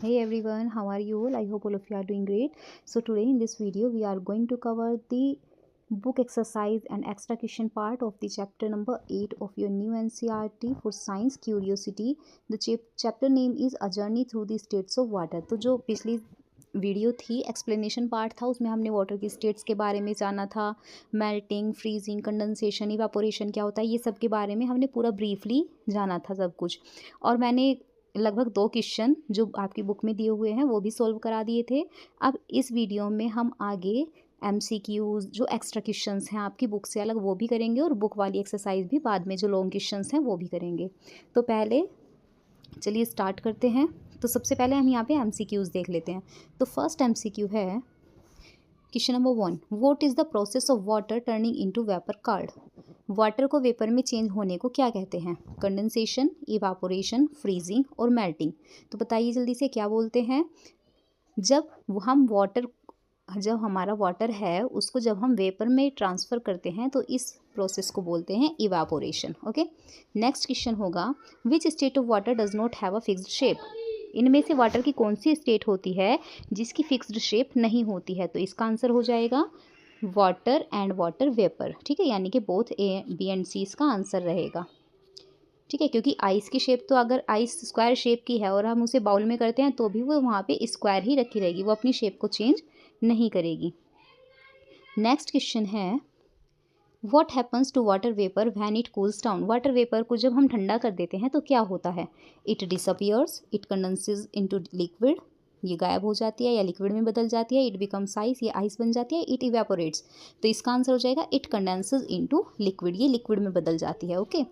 Hey everyone, how are you all? I hope all of you are doing great. So today in this video we are going to cover the book exercise and extra question part of the chapter number 8 of your new NCERT for science curiosity. The chapter name is A Journey Through the States of Water. तो जो पिछली video थी explanation part था उसमें हमने water की states के बारे में जाना था, मेल्टिंग, फ्रीजिंग, कंडेंसेशन, इवापोरेशन क्या होता है, ये सब के बारे में हमने पूरा ब्रीफली जाना था सब कुछ। और मैंने लगभग 2 क्वेश्चन जो आपकी बुक में दिए हुए हैं वो भी सॉल्व करा दिए थे। अब इस वीडियो में हम आगे MCQs जो एक्स्ट्रा क्वेश्चंस हैं आपकी बुक से अलग वो भी करेंगे और बुक वाली एक्सरसाइज भी बाद में जो लॉन्ग क्वेश्चंस हैं वो भी करेंगे। तो पहले चलिए स्टार्ट करते हैं। तो सबसे पहले हम यहाँ पे MCQs देख लेते हैं। तो फर्स्ट MCQ है question number 1, what is the process of water turning into vapour card. Water को वेपर में चेंज होने को क्या कहते हैं? कंडेंसेशन, इवापोरेशन, फ्रीजिंग और मेल्टिंग। तो बताइए जल्दी से क्या बोलते हैं। जब हमारा वाटर है उसको जब हम वेपर में ट्रांसफ़र करते हैं तो इस प्रोसेस को बोलते हैं इवापोरेशन। ओके, नेक्स्ट क्वेश्चन होगा which state of water does not have a fixed shape. इनमें से वाटर की कौन सी स्टेट होती है जिसकी फिक्स्ड शेप नहीं होती है? तो इसका आंसर हो जाएगा वाटर एंड वाटर वेपर। ठीक है, यानी कि बोथ ए बी एंड सी इसका आंसर रहेगा। ठीक है, क्योंकि आइस की शेप तो अगर आइस स्क्वायर शेप की है और हम उसे बाउल में करते हैं तो भी वो वहाँ पे स्क्वायर ही रखी रहेगी, वो अपनी शेप को चेंज नहीं करेगी। नेक्स्ट क्वेश्चन है what happens to water vapour when it cools down. Water vapour को जब हम ठंडा कर देते हैं तो क्या होता है? It disappears, it condenses into liquid, ये गायब हो जाती है या लिक्विड में बदल जाती है, इट बिकम्स आइस, ये आइस बन जाती है, इट इवेपोरेट्स। तो इसका आंसर हो जाएगा इट कंडेंसेस इनटू लिक्विड, ये लिक्विड में बदल जाती है। ओके,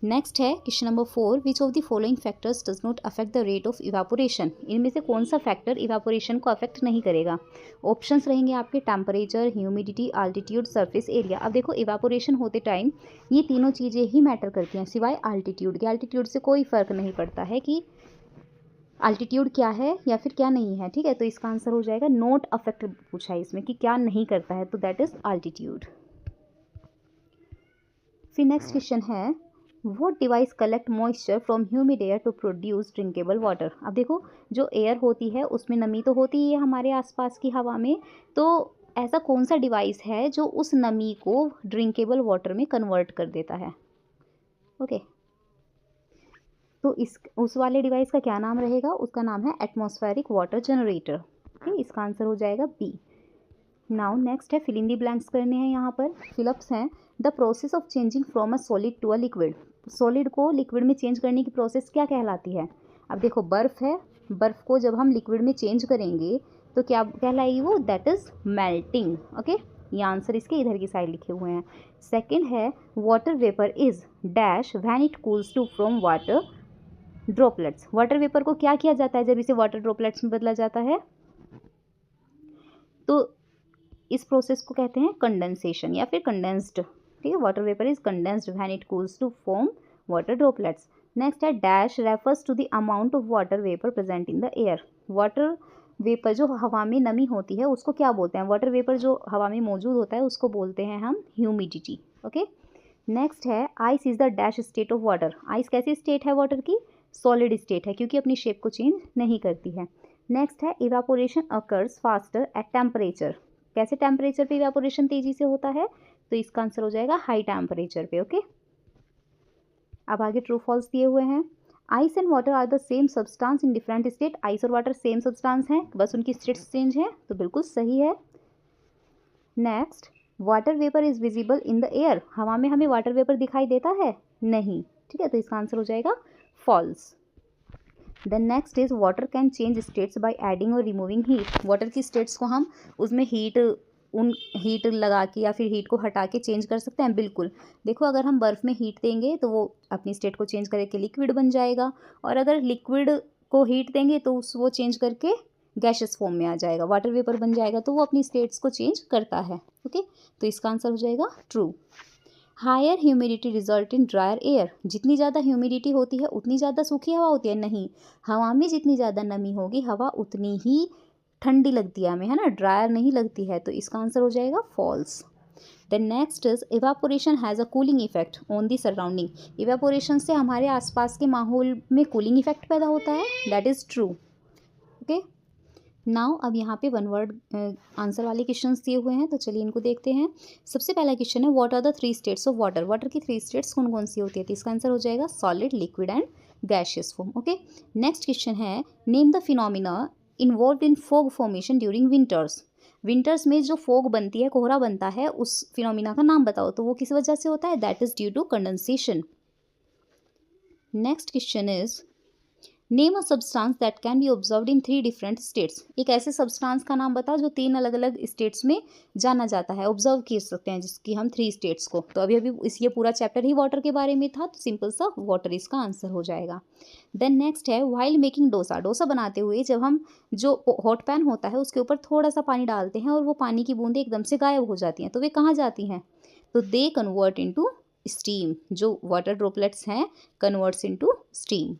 नेक्स्ट है question number 4, which of the following factors does not affect the rate of evaporation. इनमें से कौन सा फैक्टर इवापोरेशन को अफेक्ट नहीं करेगा? ऑप्शंस रहेंगे आपके temperature, humidity, altitude, surface area. अब देखो इवापोरेशन होते टाइम ये तीनों चीज़ें ही मैटर करती हैं सिवाय आल्टीट्यूड के। आल्टीट्यूड से कोई फ़र्क नहीं पड़ता है कि आल्टीट्यूड क्या है या फिर क्या नहीं है। ठीक है, तो इसका आंसर हो जाएगा नॉट अफेक्ट पूछा है इसमें कि क्या नहीं करता है, तो दैट इज़ आल्टीट्यूड। फिर नेक्स्ट क्वेश्चन है what device collect moisture from humid air to produce drinkable water. अब देखो जो एयर होती है उसमें नमी तो होती ही है हमारे आसपास की हवा में, तो ऐसा कौन सा डिवाइस है जो उस नमी को ड्रिंकेबल वाटर में कन्वर्ट कर देता है? ओके, तो उस वाले डिवाइस का क्या नाम रहेगा? उसका नाम है एटमॉस्फेरिक वाटर जनरेटर। ठीक, इसका आंसर हो जाएगा बी। नाउ नेक्स्ट है फिल इन दी ब्लैंक्स करने हैं। यहाँ पर फिलअप्स हैं the process of changing from a solid to a liquid. Solid को लिक्विड में चेंज करने की प्रोसेस क्या कहलाती है? अब देखो बर्फ़ है, बर्फ़ को जब हम लिक्विड में चेंज करेंगे तो क्या कहलाएगी वो? That is melting. ओके, ये आंसर इसके इधर की साइड लिखे हुए हैं। सेकेंड है water vapour is dash when it cools to from water droplets. Water vapour को क्या किया जाता है जब इसे वाटर ड्रॉपलेट्स में बदला जाता है? तो इस प्रोसेस को कहते हैं कंडेंसेशन या फिर कंडेंस्ड। ठीक है, water vapour is condensed when it cools to form water droplets. Next है dash refers to the amount of water vapour present in the air. Water vapour जो हवा में नमी होती है उसको क्या बोलते हैं? वाटर वेपर जो हवा में मौजूद होता है उसको बोलते हैं हम ह्यूमिडिटी। ओके, नेक्स्ट है ice is the dash state of water. Ice कैसी स्टेट है वाटर की? सॉलिड स्टेट है क्योंकि अपनी शेप को चेंज नहीं करती है। नेक्स्ट है evaporation occurs faster at temperature. कैसे टेम्परेचर पे इवापोरेशन तेजी से होता है? तो इसका आंसर हो जाएगा हाई टेम्परेचर पे। ओके, अब आगे ट्रू फॉल्स दिए हुए हैं। Ice and water are the same substance in different state. Ice और वाटर सेम सब्सटेंस हैं, बस उनकी स्टेट्स चेंज है, तो बिल्कुल सही है। Next water vapour is visible in the air. हवा में हमें वाटर वेपर दिखाई देता है? नहीं। ठीक है, तो इसका आंसर हो जाएगा false. Then next is water can change states by adding और रिमूविंग हीट। वाटर की स्टेट्स को हम उसमें हीट लगा के या फिर हीट को हटा के चेंज कर सकते हैं। बिल्कुल, देखो अगर हम बर्फ़ में हीट देंगे तो वो अपनी स्टेट को चेंज करके लिक्विड बन जाएगा, और अगर लिक्विड को हीट देंगे तो वो चेंज करके गैशियस फॉर्म में आ जाएगा, वाटर वेपर बन जाएगा, तो वो अपनी स्टेट्स को चेंज करता है। ओके, तो इसका आंसर हो जाएगा true. Higher humidity result in dryer air. जितनी ज़्यादा ह्यूमिडिटी होती है उतनी ज़्यादा सूखी हवा होती है? नहीं, हवा में जितनी ज़्यादा नमी होगी हवा उतनी ही ठंडी लगती है हमें, है ना, ड्रायर नहीं लगती है, तो इसका आंसर हो जाएगा false. Then next is evaporation has a cooling effect on the surrounding. Evaporation से हमारे आसपास के माहौल में कूलिंग इफेक्ट पैदा होता है? That is true. Okay. Now अब यहाँ पे वन वर्ड आंसर वाले क्वेश्चंस दिए हुए हैं, तो चलिए इनको देखते हैं। सबसे पहला क्वेश्चन है what are the 3 states of water. Water की 3 स्टेट्स कौन कौन सी होती है? तो इसका आंसर हो जाएगा solid, liquid and gaseous form. Okay. Next question है name the phenomena involve in fog formation during winters. Winters में जो फॉग बनती है, कोहरा बनता है, उस फिनोमिना का नाम बताओ। तो वो किस वजह से होता है? That is due to condensation. Next question is name a substance that can be observed in 3 different states. एक ऐसे सब्सटेंस का नाम बताओ जो 3 अलग अलग स्टेट्स में जाना जाता है, ऑब्जर्व कर सकते हैं, जिसकी हम 3 स्टेट्स को। तो अभी इस ये पूरा चैप्टर ही वाटर के बारे में था, तो सिंपल सा वाटर इसका आंसर हो जाएगा। देन नेक्स्ट है व्हाइल मेकिंग डोसा। डोसा बनाते हुए जब हम जो हॉट पैन होता है उसके ऊपर थोड़ा सा पानी डालते हैं और वो पानी की बूंदें एकदम से गायब हो जाती हैं, तो वे कहाँ जाती हैं? तो दे कन्वर्ट इनटू स्टीम। जो वाटर ड्रॉपलेट्स हैं converts into steam.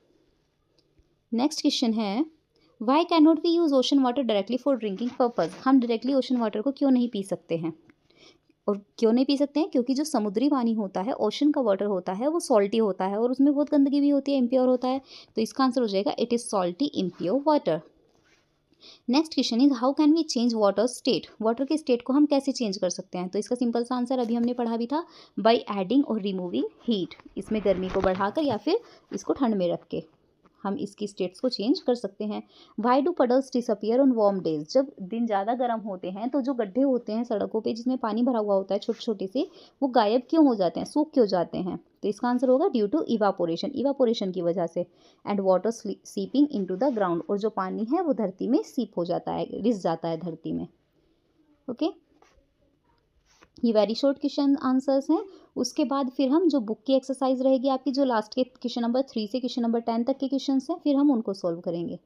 Next question है why can not we use ocean water directly for drinking purpose. हम डायरेक्टली ओशन वाटर को क्यों नहीं पी सकते हैं? और क्यों नहीं पी सकते हैं? क्योंकि जो समुद्री पानी होता है, ओशन का वाटर होता है, वो सॉल्टी होता है और उसमें बहुत गंदगी भी होती है, इम्प्योर होता है। तो इसका आंसर हो जाएगा it is salty impure water. Next question is how can we change water state. Water के स्टेट को हम कैसे चेंज कर सकते हैं? तो इसका सिंपल सा आंसर अभी हमने पढ़ा भी था, बाई एडिंग और रिमूविंग हीट। इसमें गर्मी को बढ़ाकर या फिर इसको ठंड में रख के हम इसकी स्टेट्स को चेंज कर सकते हैं। Why do puddles disappear on warm days. जब दिन ज़्यादा गर्म होते हैं तो जो गड्ढे होते हैं सड़कों पे जिसमें पानी भरा हुआ होता है छोटे छोटे से, वो गायब क्यों हो जाते हैं, सूख क्यों जाते हैं? तो इसका आंसर होगा ड्यू टू इवापोरेशन। इवापोरेशन की वजह से। And water seeping into the ground. और जो पानी है वो धरती में सीप हो जाता है, रिस जाता है धरती में। ओके। ये वेरी शॉर्ट क्वेश्चन आंसर्स हैं। उसके बाद फिर हम जो बुक की एक्सरसाइज रहेगी आपकी, जो लास्ट के क्वेश्चन नंबर 3 से क्वेश्चन नंबर 10 तक के क्वेश्चन हैं, फिर हम उनको सॉल्व करेंगे।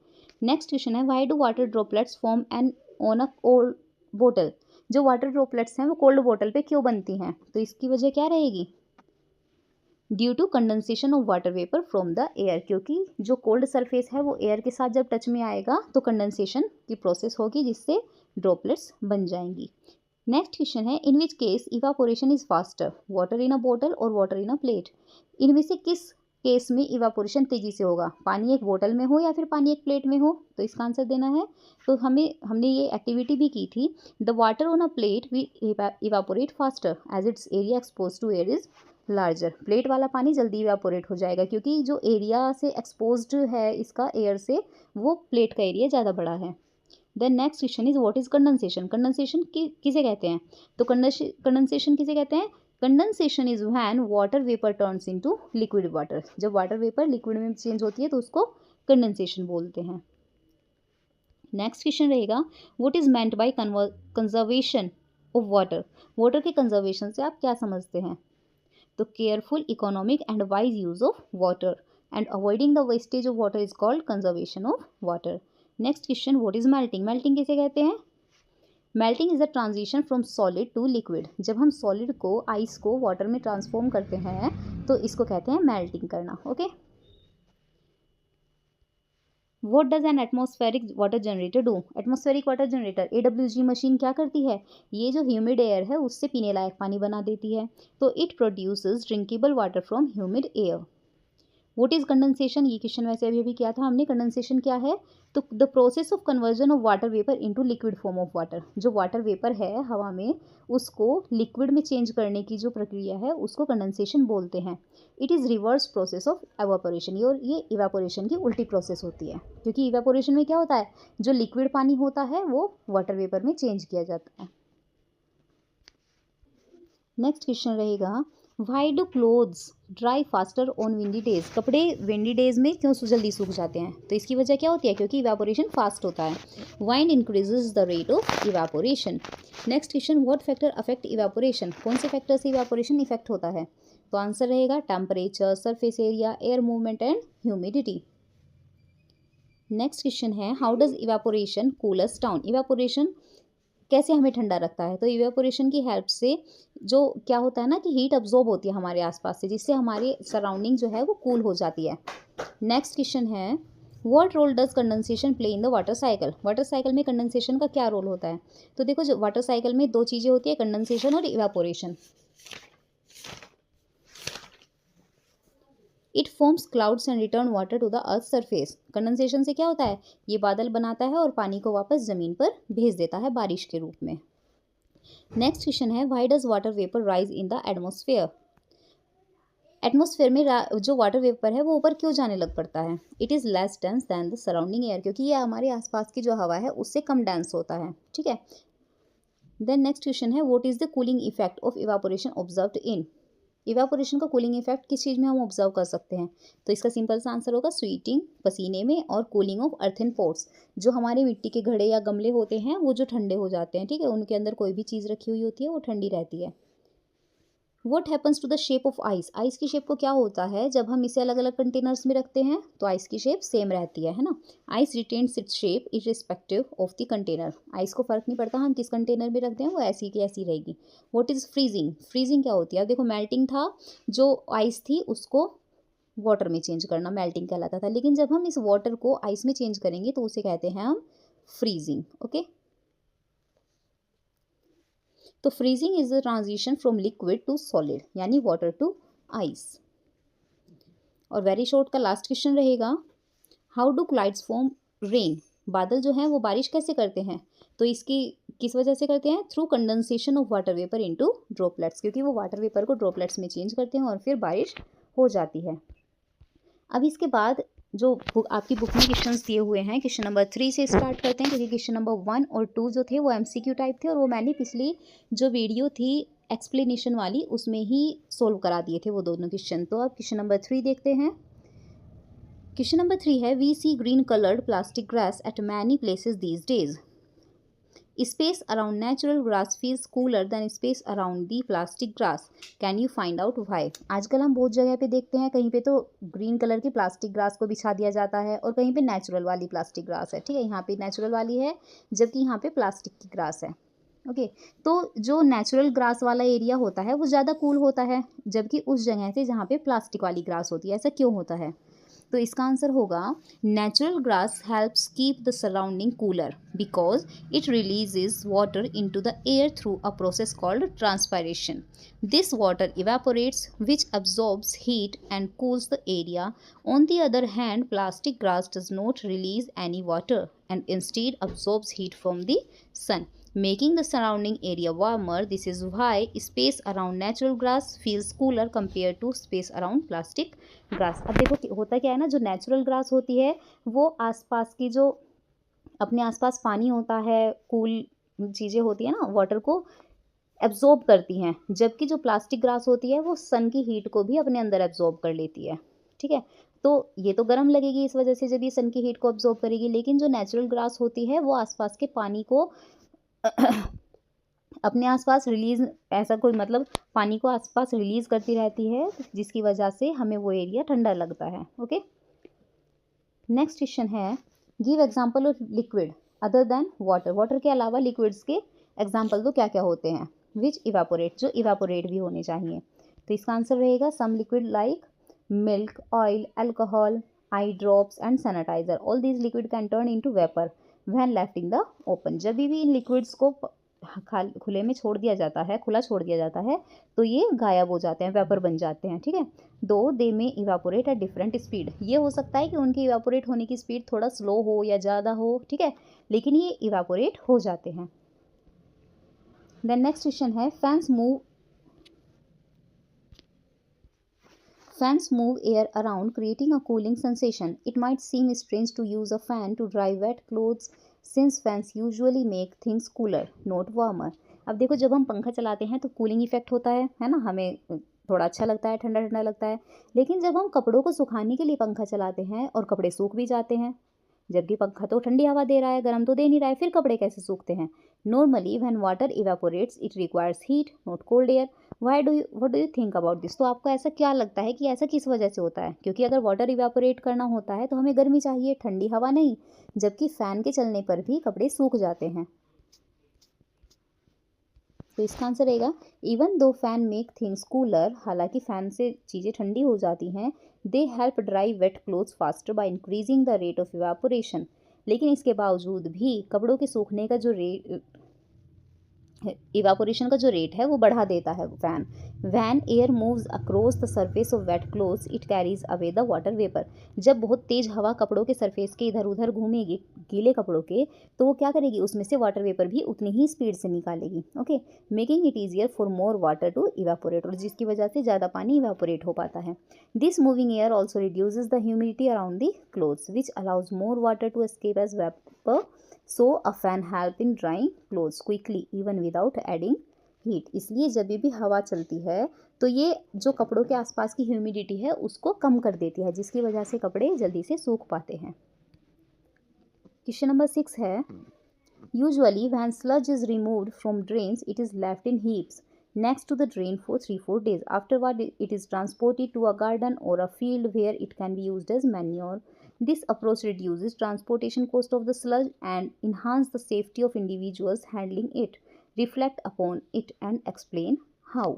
Next question is why do water droplets form an on a cold बोतल। जो वाटर ड्रॉपलेट्स हैं वो कोल्ड बोतल पे क्यों बनती हैं? तो इसकी वजह क्या रहेगी? Due to condensation of water vapour from the air. क्योंकि जो कोल्ड सरफेस है वो एयर के साथ जब टच में आएगा तो कंडेंसेशन की प्रोसेस होगी, जिससे ड्रॉपलेट्स बन जाएंगी। नेक्स्ट क्वेश्चन है in which case evaporation is faster, water in a बोतल और वाटर इन अ प्लेट। इनमें से किस केस में इवापोरेशन तेजी से होगा? पानी एक बोतल में हो या फिर पानी एक प्लेट में हो? तो इसका आंसर देना है। तो हमने ये एक्टिविटी भी की थी। The water on a plate we evaporate faster as its area expose to air is larger. Plate वाला पानी जल्दी इवापोरेट हो जाएगा क्योंकि जो एरिया से एक्सपोज्ड है इसका एयर से, वो प्लेट का एरिया ज़्यादा बड़ा है। Then next question is what is condensation. Condensation किसे कहते हैं? तो कंडेंसेशन किसे कहते हैं? Condensation is when water vapour turns into liquid water. जब वाटर वेपर लिक्विड में चेंज होती है तो उसको कंडेंसेशन बोलते हैं। नेक्स्ट क्वेश्चन रहेगा what is meant by conservation of water. Water के कंजर्वेशन से आप क्या समझते हैं? तो careful, economic and wise use of water and avoiding the wastage of water is called conservation of water. Next question what is melting. Melting किसे कहते हैं? Melting is the transition from solid to liquid. जब हम solid को, ice को water में transform करते हैं तो इसको कहते हैं मेल्टिंग करना। Okay. What does N atmospheric water generator do. Atmospheric water generator AWG machine क्या करती है? ये जो ह्यूमिड एयर है उससे पीने लायक पानी बना देती है। तो it produces drinkable water from humid air. What is condensation. ये क्वेश्चन वैसे अभी किया था हमने। कंडेंसेशन क्या है? तो the process of conversion of water vapour into liquid form of water. जो वाटर वेपर है हवा में, उसको लिक्विड में चेंज करने की जो प्रक्रिया है उसको कंडेंसेशन बोलते हैं। It is reverse process of evaporation. और ये इवापोरेशन की उल्टी प्रोसेस होती है, क्योंकि इवापोरेशन में क्या होता है, जो लिक्विड पानी होता है वो वाटर वेपर में चेंज किया जाता है। नेक्स्ट क्वेश्चन रहेगा why do clothes dry faster on windy days. कपड़े विंडी डेज में क्यों जल्दी सूख जाते हैं? तो इसकी वजह क्या होती है? क्योंकि इवापोरेशन फास्ट होता है। Wind increases the rate of evaporation. Next question what factor affect evaporation. कौन से फैक्टर से इवापोरेशन इफेक्ट होता है? तो आंसर रहेगा temperature, surface area, air movement and humidity. Next question है how does evaporation cool us down. Evaporation कैसे हमें ठंडा रखता है? तो इवेपोरेशन की हेल्प से जो क्या होता है ना कि हीट अब्जॉर्ब होती है हमारे आसपास से, जिससे हमारे सराउंडिंग जो है वो कूल हो जाती है। नेक्स्ट क्वेश्चन है what role does condensation play in the water cycle. Water cycle में कंडेंसेशन का क्या रोल होता है? तो देखो, जो वाटर साइकिल में 2 चीज़ें होती है, कंडेंसेशन और evaporation. It forms clouds and return water to the earth surface. Condensation से क्या होता है, ये बादल बनाता है और पानी को वापस ज़मीन पर भेज देता है बारिश के रूप में। Next question is, why does water vapour rise in the atmosphere. Atmosphere में जो वाटर वेपर है वो ऊपर क्यों जाने लग पड़ता है। It is less dense than the surrounding air, क्योंकि ये हमारे आसपास की जो हवा है उससे कम डेंस होता है, ठीक है। देन नेक्स्ट क्वेश्चन है, what is the cooling effect of evaporation observed in. Evaporation का कूलिंग इफेक्ट किस चीज़ में हम ऑब्जर्व कर सकते हैं, तो इसका सिंपल सा आंसर होगा स्वीटिंग पसीने में, और कूलिंग ऑफ अर्थन पॉट्स, जो हमारे मिट्टी के घड़े या गमले होते हैं वो जो ठंडे हो जाते हैं, ठीक है, उनके अंदर कोई भी चीज़ रखी हुई होती है वो ठंडी रहती है। What happens to the shape of ice. Ice की शेप को क्या होता है, जब हम इसे अलग अलग कंटेनर्स में रखते हैं तो आइस की शेप सेम रहती है ना। Ice retains its shape irrespective of the container. Ice को फर्क नहीं पड़ता हम किस कंटेनर में रखते हैं, वो ऐसी की ऐसी रहेगी। What is freezing. फ्रीजिंग क्या होती है, अब देखो मेल्टिंग था, जो आइस थी उसको वाटर में चेंज करना मेल्टिंग कहलाता था, लेकिन जब हम इस वाटर को आइस में चेंज करेंगे तो उसे कहते हैं हम फ्रीजिंग। ओके, तो freezing is the transition from liquid to solid, यानी वाटर टू आइस। और वेरी शॉर्ट का लास्ट क्वेश्चन रहेगा, how do clouds form rain. बादल जो हैं वो बारिश कैसे करते हैं, तो इसकी किस वजह से करते हैं, through condensation of water vapour into droplets, क्योंकि वो वाटर वेपर को ड्रॉपलेट्स में चेंज करते हैं और फिर बारिश हो जाती है। अब इसके बाद जो आपकी बुक में क्वेश्चंस दिए हुए हैं, क्वेश्चन नंबर 3 से स्टार्ट करते हैं, क्योंकि क्वेश्चन नंबर 1 और 2 जो थे वो MCQ टाइप थे, और वो मैंने पिछली जो वीडियो थी एक्सप्लेनेशन वाली उसमें ही सोल्व करा दिए थे वो दोनों क्वेश्चन। तो अब क्वेश्चन नंबर 3 देखते हैं। क्वेश्चन नंबर 3 है, we see green coloured plastic grass at many places these days. Space around natural grass feels cooler than space around the plastic grass. Can you find out why? आजकल हम बहुत जगह पे देखते हैं, कहीं पे तो ग्रीन कलर की प्लास्टिक ग्रास को बिछा दिया जाता है और कहीं पे नेचुरल वाली प्लास्टिक ग्रास है, ठीक है, यहाँ पे नेचुरल वाली है जबकि यहाँ पे प्लास्टिक की ग्रास है। ओके, तो जो नेचुरल ग्रास वाला एरिया होता है वो ज़्यादा कूल होता है, जबकि उस जगह से जहाँ पे प्लास्टिक वाली ग्रास होती है, ऐसा क्यों होता है। तो इसका आंसर होगा, natural grass helps keep the surrounding cooler because it releases water into the air through a process called transpiration. This water evaporates which absorbs heat and cools the area. On the other hand, plastic grass does not release any water and instead absorbs heat from the sun, making the surrounding area warmer. This is why space around natural grass feels cooler compared to space around plastic grass. अब देखो होता क्या है ना, जो natural grass होती है वो आसपास की जो अपने आसपास पानी होता है, कूल चीज़ें होती है ना, वाटर को एब्जॉर्ब करती हैं, जबकि जो प्लास्टिक ग्रास होती है वो सन की हीट को भी अपने अंदर एब्जॉर्ब कर लेती है, ठीक है। तो ये तो गर्म लगेगी इस वजह से जब ये सन की हीट को एब्जॉर्ब करेगी, लेकिन जो नेचुरल ग्रास होती है वो आसपास के पानी को अपने आसपास रिलीज, ऐसा कोई मतलब पानी को आसपास रिलीज करती रहती है, जिसकी वजह से हमें वो एरिया ठंडा लगता है। ओके, नेक्स्ट क्वेश्चन है, give example of liquid other than water. Water के अलावा लिक्विड्स के एग्जांपल तो क्या क्या होते हैं, विच इवेपोरेट, जो इवेपोरेट भी होने चाहिए। तो इसका आंसर रहेगा, some liquid like milk, oil, alcohol, eye drops and sanitiser. All these liquid can turn into vapour when left in the open. जब भी इन लिक्विड्स को खुले में छोड़ दिया जाता है, खुला छोड़ दिया जाता है, तो ये गायब हो जाते हैं, वेपर बन जाते हैं, ठीक है। दो दे में इवापोरेट एट डिफरेंट स्पीड। ये हो सकता है कि उनकी इवापोरेट होने की स्पीड थोड़ा स्लो हो या ज़्यादा हो, ठीक है, लेकिन ये इवापोरेट हो जाते हैं। देन नेक्स्ट क्वेश्चन है, Fans move air around, creating a cooling sensation. It might seem strange to use a fan to dry wet clothes, since fans usually make things cooler, not warmer. अब देखो, जब हम पंखा चलाते हैं तो cooling effect होता है ना, हमें थोड़ा अच्छा लगता है, ठंडा ठंडा लगता है, लेकिन जब हम कपड़ों को सुखाने के लिए पंखा चलाते हैं और कपड़े सूख भी जाते हैं, जबकि पंखा तो ठंडी हवा दे रहा है, गर्म तो दे नहीं रहा है, फिर कपड़े कैसे सूखते हैं। Normally when water evaporates it requires heat not cold air. What do you think about this. तो आपको ऐसा क्या लगता है कि ऐसा किस वजह से होता है, क्योंकि अगर वाटर इवेपोरेट करना होता है तो हमें गर्मी चाहिए, ठंडी हवा नहीं, जबकि फ़ैन के चलने पर भी कपड़े सूख जाते हैं। तो इसका आंसर रहेगा, even though fan make things cooler, हालांकि फ़ैन से चीज़ें ठंडी हो जाती हैं, they help dry wet clothes faster by increasing the rate of evaporation. लेकिन इसके बावजूद भी कपड़ों के सूखने का जो इवापोरेशन का जो रेट है वो बढ़ा देता है fan. When air moves across the surface of wet clothes it carries away the water vapour. जब बहुत तेज हवा कपड़ों के सरफेस के इधर उधर घूमेगी, गीले कपड़ों के, तो वो क्या करेगी, उसमें से वाटर वेपर भी उतनी ही स्पीड से निकालेगी। Okay, making it easier for more water to evaporate, और जिसकी वजह से ज़्यादा पानी इवापोरेट हो पाता है। This moving air also reduces the humidity around the clothes which allows more water to escape as vapour. So a fan help in drying clothes quickly even without adding heat. इसलिए जब भी हवा चलती है तो ये जो कपड़ों के आसपास की ह्यूमिडिटी है उसको कम कर देती है, जिसकी वजह से कपड़े जल्दी से सूख पाते हैं। क्वेश्चन नंबर 6 है, usually when sludge is removed from drains it is left in heaps next to the drain for 3-4 days. Afterward, it is transported to a garden or a field where it can be used as manure. This approach reduces transportation cost of the sludge and enhance the safety of individuals handling it. Reflect upon it and explain how.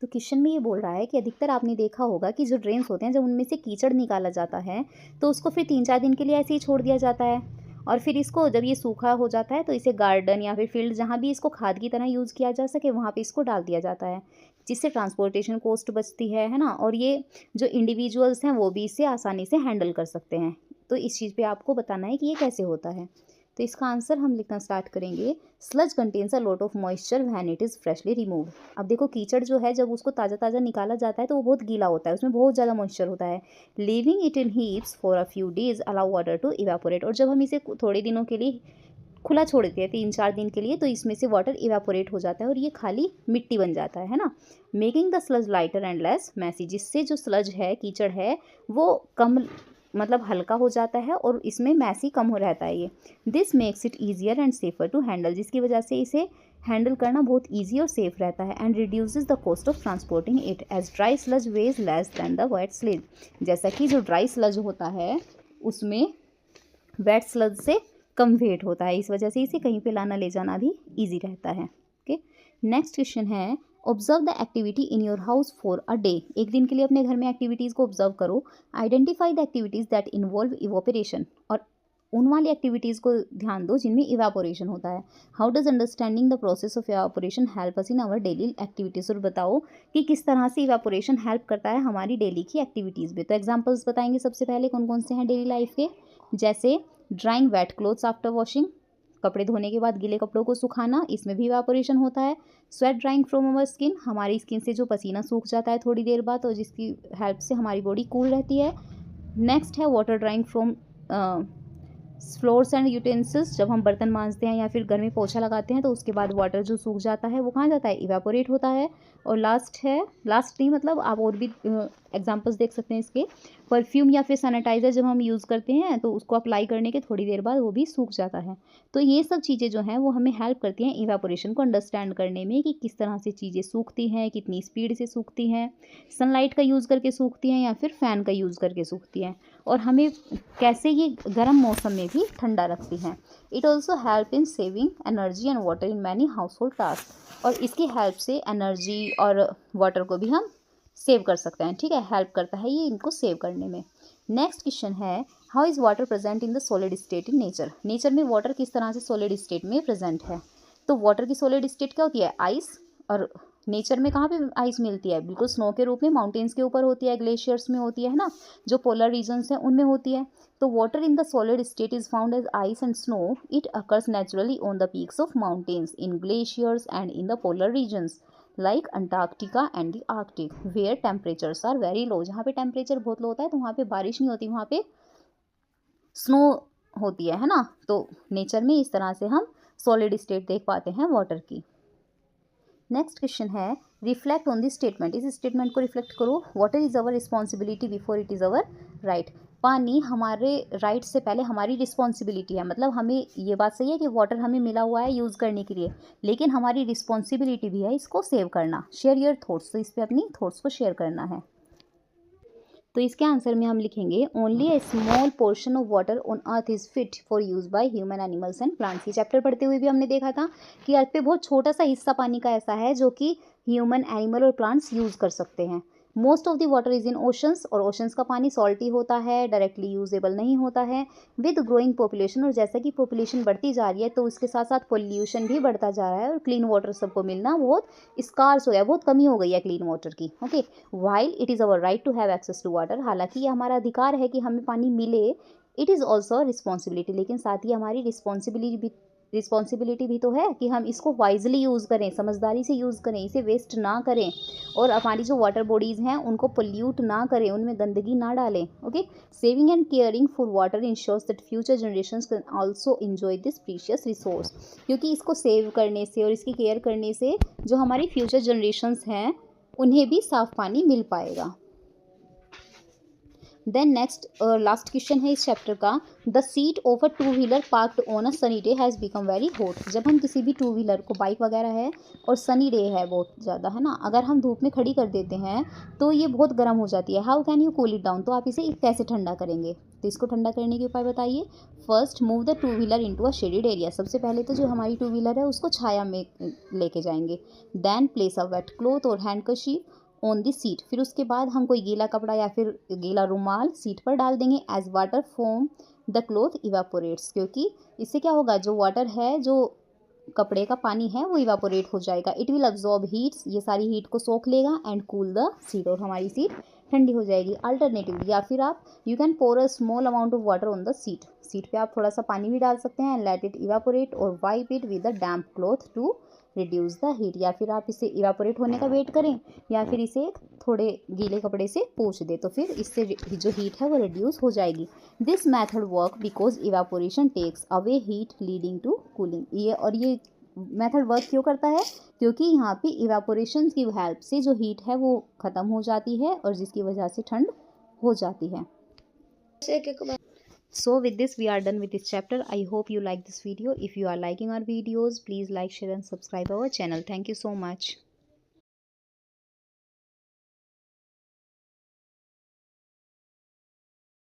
तो question में ये बोल रहा है कि अधिकतर आपने देखा होगा कि जो ड्रेन्स होते हैं, जब उनमें से कीचड़ निकाला जाता है तो उसको फिर 3-4 दिन के लिए ऐसे ही छोड़ दिया जाता है, और फिर इसको जब ये सूखा हो जाता है तो इसे गार्डन या फिर फील्ड जहाँ भी इसको खाद की तरह यूज़ किया जा सके वहाँ पे इसको डाल दिया जाता है, जिससे ट्रांसपोर्टेशन कॉस्ट बचती है ना, और ये जो इंडिविजुअल्स हैं वो भी इसे आसानी से हैंडल कर सकते हैं। तो इस चीज़ पे आपको बताना है कि ये कैसे होता है। तो इसका आंसर हम लिखना स्टार्ट करेंगे। Sludge contains a lot of moisture when it is freshly removed. अब देखो कीचड़ जो है जब उसको ताज़ा ताज़ा निकाला जाता है तो वो बहुत गीला होता है, उसमें बहुत ज़्यादा मॉइस्चर होता है। Leaving it in heaps for a few days allow water to evaporate, और जब हम इसे थोड़े दिनों के लिए खुला छोड़ देते हैं 3-4 दिन के लिए तो इसमें से वाटर इवेपोरेट हो जाता है और ये खाली मिट्टी बन जाता है ना। Making the sludge lighter and less messy, जिससे जो स्लज है, कीचड़ है, वो कम मतलब हल्का हो जाता है और इसमें मैसी कम हो रहता है ये। This makes it easier and safer to handle, जिसकी वजह से इसे हैंडल करना बहुत ईजी और सेफ रहता है। And reduces the cost of transporting it as dry sludge weighs less than the wet sludge. जैसा कि जो ड्राई स्लज होता है उसमें वेट स्लज से कम वेट होता है, इस वजह से इसे कहीं पे लाना ले जाना भी ईजी रहता है। ओके, नेक्स्ट क्वेश्चन है, observe the activity in your house for a day. एक दिन के लिए अपने घर में एक्टिविटीज़ को ऑब्जर्व करो। Identify the activities that involve evaporation, और उन वाली एक्टिविटीज़ को ध्यान दो जिनमें इवापोरेशन होता है। How does understanding the process of evaporation help us in our daily activities, और बताओ कि किस तरह से इवापोरेशन हेल्प करता है हमारी डेली की एक्टिविटीज़ में। तो एग्जाम्पल्स बताएंगे सबसे पहले कौन कौन से हैं डेली लाइफ के, जैसे drying wet clothes after washing, कपड़े धोने के बाद गीले कपड़ों को सुखाना, इसमें भी इवापोरेशन होता है। Sweat drawing from our skin, हमारी स्किन से जो पसीना सूख जाता है थोड़ी देर बाद और जिसकी हेल्प से हमारी बॉडी कूल रहती है। नेक्स्ट है water drawing from floors and utensils, जब हम बर्तन मांजते हैं या फिर घर में पोछा लगाते हैं तो उसके बाद वाटर जो सूख जाता है वो कहाँ जाता है, इवेपोरेट होता है। और लास्ट नहीं मतलब आप और भी एग्जांपल्स देख सकते हैं इसके, परफ्यूम या फिर सैनिटाइज़र जब हम यूज़ करते हैं तो उसको अप्लाई करने के थोड़ी देर बाद वो भी सूख जाता है। तो ये सब चीज़ें जो हैं वो हमें हेल्प करती हैं इवेपोरेशन को अंडरस्टैंड करने में कि किस तरह से चीज़ें सूखती हैं, कितनी स्पीड से सूखती हैं, सनलाइट का यूज़ करके सूखती हैं या फिर फ़ैन का यूज़ करके सूखती हैं, और हमें कैसे ये गर्म मौसम में भी ठंडा रखती हैं। It also help in saving energy and water in many house hold task, और इसकी हेल्प से एनर्जी और वाटर को भी हम सेव कर सकते हैं। ठीक है, हेल्प करता है ये इनको सेव करने में। नेक्स्ट क्वेश्चन है, how is water present in the solid state in nature. Nature में वाटर किस तरह से सॉलिड स्टेट में प्रेजेंट है। तो वाटर की सॉलिड स्टेट क्या होती है, आइस, और नेचर में कहाँ पे आइस मिलती है, बिल्कुल स्नो के रूप में माउंटेन्स के ऊपर होती है, ग्लेशियर्स में होती है ना, जो पोलर रीजन्स हैं उनमें होती है। तो water in the solid state is found as ice and snow. It occurs naturally on the peaks of mountains, in glaciers and in the polar regions like Antarctica and the Arctic where temperatures are very low. जहाँ पे temperature बहुत लो होता है तो वहाँ पे बारिश नहीं होती, वहाँ पे स्नो होती है ना। तो नेचर में इस तरह से हम सॉलिड स्टेट देख पाते हैं वाटर की। नेक्स्ट क्वेश्चन है, रिफ्लेक्ट ऑन दिस स्टेटमेंट। इस स्टेटमेंट को रिफ्लेक्ट करो। Water is our responsibility before it is our right. पानी हमारे राइट से पहले हमारी रिस्पॉन्सिबिलिटी है, मतलब हमें ये बात सही है कि वाटर हमें मिला हुआ है यूज़ करने के लिए, लेकिन हमारी रिस्पॉन्सिबिलिटी भी है इसको सेव करना। शेयर योर थॉट्स, तो इस पर अपनी थॉट्स को शेयर करना है। तो इसके आंसर में हम लिखेंगे, only A small portion of water on earth is fit for use by human animals and plants. ये चैप्टर पढ़ते हुए भी हमने देखा था कि अर्थ पे बहुत छोटा सा हिस्सा पानी का ऐसा है जो कि ह्यूमन, एनिमल और प्लांट्स यूज़ कर सकते हैं। Most of the water is in oceans, और ओशंस का पानी सॉल्टी होता है, डायरेक्टली यूजेबल नहीं होता है। विद ग्रोइंग पॉपुलेशन, और जैसा कि पॉपुलेशन बढ़ती जा रही है तो उसके साथ साथ पोल्यूशन भी बढ़ता जा रहा है और क्लीन वाटर सबको मिलना बहुत स्कार्स हो गया, बहुत कमी हो गई है क्लीन वाटर की। Okay, while it is our right to have access to water, हालांकि ये हमारा अधिकार है कि हमें पानी मिले, इट इज़ ऑल्सो रिस्पॉन्सिबिलिटी, लेकिन साथ ही हमारी रिस्पॉन्सिबिलिटी भी तो है कि हम इसको वाइजली यूज़ करें, समझदारी से यूज़ करें, इसे वेस्ट ना करें, और हमारी जो वाटर बॉडीज़ हैं उनको पोल्यूट ना करें, उनमें गंदगी ना डालें। Okay, saving and caring for water ensures that future generations can also enjoy this precious resource, क्योंकि इसको सेव करने से और इसकी केयर करने से जो हमारी फ्यूचर जनरेशंस हैं उन्हें भी साफ़ पानी मिल पाएगा। देन नेक्स्ट लास्ट क्वेश्चन है इस चैप्टर का, the seat of a two wheeler parked on a sunny day has become very hot. जब हम किसी भी टू व्हीलर को, बाइक वगैरह है और सनी डे है बहुत ज़्यादा, है ना, अगर हम धूप में खड़ी कर देते हैं तो ये बहुत गर्म हो जाती है। How can you cool it down, तो आप इसे कैसे ठंडा करेंगे, तो इसको ठंडा करने के उपाय बताइए। First, move the two wheeler into a shaded area, सबसे पहले तो जो हमारी टू व्हीलर है उसको छाया में लेके जाएंगे। देन प्लेस अ वेट क्लॉथ और हैंडकरशीफ ऑन दी सीट, फिर उसके बाद हम कोई गीला कपड़ा या फिर गीला रुमाल सीट पर डाल देंगे। As water from the cloth evaporates, क्योंकि इससे क्या होगा, जो वाटर है, जो कपड़े का पानी है वो इवापोरेट हो जाएगा। इट विल अब्जॉर्ब हीट्स, ये सारी हीट को सोख लेगा, एंड कूल द सीट, और हमारी सीट ठंडी हो जाएगी। अल्टरनेटिवली, या फिर आप you can pour a small amount of water on the seat, seat पे आप थोड़ा सा पानी भी डाल सकते हैं, एंड लेट इट इवापोरेट और wipe it with a damp cloth to reduce the heat, या फिर आप इसे इवापोरेट होने का वेट करें या फिर इसे थोड़े गीले कपड़े से पोंछ दें, तो फिर इससे जो हीट है वो रिड्यूस हो जाएगी। This method work because evaporation takes away heat leading to cooling, ये मेथड वर्क क्यों करता है, क्योंकि यहाँ पे इवापोरेशन की हेल्प से जो हीट है वो ख़त्म हो जाती है और जिसकी वजह से ठंड हो जाती है। So with this we are done with this chapter. I hope you like this video. If you are liking our videos, please like, share and subscribe our channel. Thank you so much.